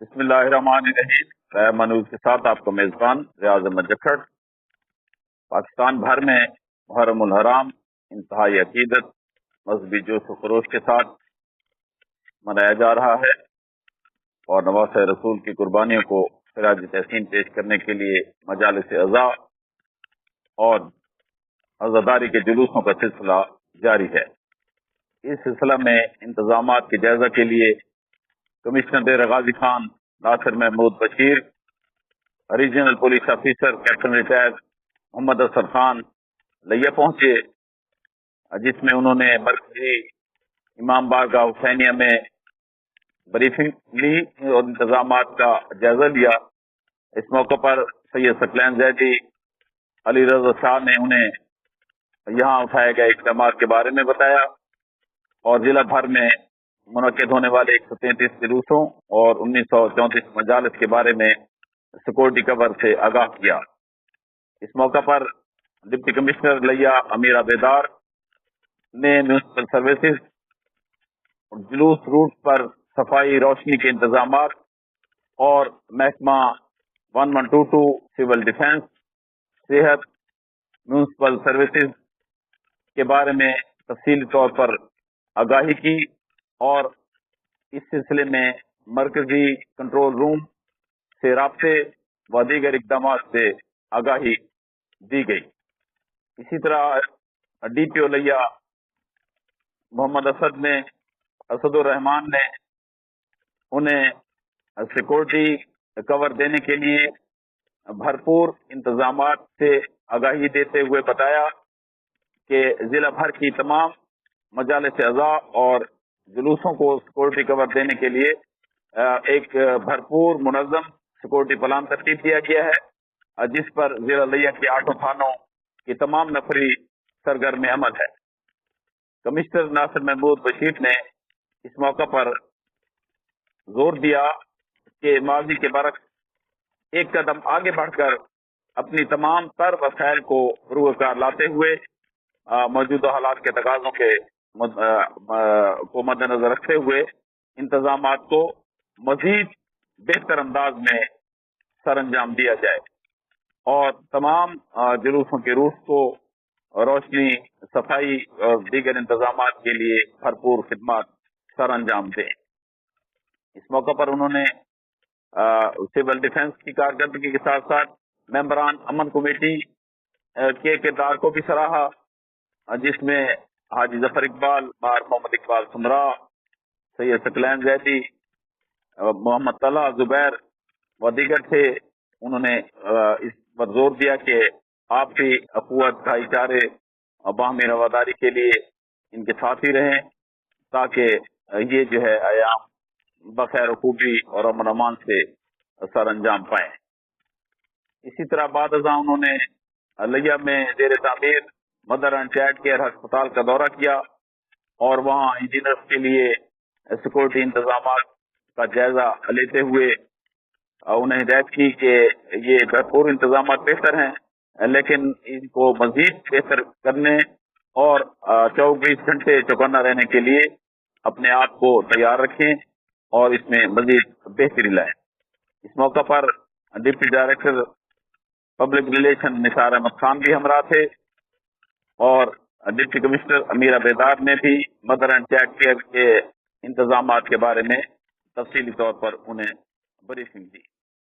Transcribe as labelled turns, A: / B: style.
A: بسم اللہ الرحمن الرحیم۔ میں منوج کے ساتھ آپ کا میزبان ریاض احمد جکھڑ۔ پاکستان بھر میں محرم الحرام انتہائی عقیدت، مذہبی جوش و خروش کے ساتھ منایا جا رہا ہے اور نواسہ رسول کی قربانیوں کو خراج تحسین پیش کرنے کے لیے مجالس اعضاء اور عزاداری کے جلوسوں کا سلسلہ جاری ہے۔ اس سلسلہ میں انتظامات کے جائزہ کے لیے commissioner Dera Ghazi Khan Nasir Mahmood Bashir, regional police officer captain retired Muhammad Asghar Khan Layyah پہنچے، جس میں انہوں نے مرکزی امام بارگاہ حسینیہ میں بریفنگ لی اور انتظامات کا جائزہ لیا۔ اس موقع پر سید ثقلین زیدی، علی رضا شاہ نے انہیں یہاں اٹھائے گئے اقدامات کے بارے میں بتایا اور ضلع بھر میں منعقد ہونے والے 133 جلوسوں اور 1934 مجالس کے بارے میں سیکورٹی کور سے آگاہ کیا۔ اس موقع پر ڈپٹی کمشنر لیا امیر بیدار نے میونسپل سروسز اور جلوس روٹ پر صفائی روشنی کے انتظامات اور محکمہ 1122 سول ڈیفنس، صحت، میونسپل سروسز کے بارے میں تفصیلی طور پر آگاہی کی اور اس سلسلے میں مرکزی کنٹرول روم سے رابطے و دیگر اقدامات سے آگاہی دی گئی۔ اسی طرح ڈی پی او لیا محمد اسد الرحمان نے انہیں سیکورٹی کور دینے کے لیے بھرپور انتظامات سے آگاہی دیتے ہوئے بتایا کہ ضلع بھر کی تمام مجالس اعضاء اور جلوسوں کو سیکورٹی کور دینے کے لیے ایک بھرپور منظم سیکورٹی پلان ترتیب دیا گیا ہے، جس پر ضلع لیا کے 8 تھانوں کی تمام نفری سرگرم عمل ہے۔ کمشنر ناصر محمود بشیر نے اس موقع پر زور دیا کہ ماضی کے برعکس ایک قدم آگے بڑھ کر اپنی تمام تر وسائل کو روح کار لاتے ہوئے موجودہ حالات کے تقاضوں کو مد نظر رکھتے ہوئے انتظامات کو مزید بہتر انداز میں سر انجام دیا جائے اور تمام جلوسوں کے روح کو روشنی، صفائی اور دیگر انتظامات کے لیے بھرپور خدمات سر انجام دیں۔ اس موقع پر انہوں نے سول ڈیفنس کی کارکردگی کے ساتھ ساتھ ممبران امن کمیٹی کے کردار کو بھی سراہا، جس میں حاجی ظفر اقبال، مار محمد اقبال سمرا، سید ثقلین زیدی، محمد طلحہ زبیر و دیگر تھے۔ انہوں نے اس پر زور دیا کہ آپسی اخوت، بھائی چارے اور باہمی رواداری کے لیے ان کے ساتھ ہی رہیں تاکہ یہ جو ہے ایام بخیر و خوبی اور امن امان سے سر انجام پائیں۔ اسی طرح بعد ازاں انہوں نے لیا میں زیر تعمیر مدر اینڈ چائلڈ کیئر ہسپتال کا دورہ کیا اور وہاں انجینئرز کے لیے سیکورٹی انتظامات کا جائزہ لیتے ہوئے انہیں ہدایت کی کہ یہ بھرپور انتظامات بہتر ہیں، لیکن ان کو مزید بہتر کرنے اور 24 گھنٹے چوکنا رہنے کے لیے اپنے آپ کو تیار رکھیں اور اس میں مزید بہتری لائیں۔ اس موقع پر ڈپٹی ڈائریکٹر پبلک ریلیشن نثار احمد خان بھی ہمراہ تھے اور ڈپٹی کمشنر امیر بیدار نے بھی مدر اینڈ چائلڈ کیئر کے انتظامات کے بارے میں تفصیلی طور پر انہیں بریفنگ دی۔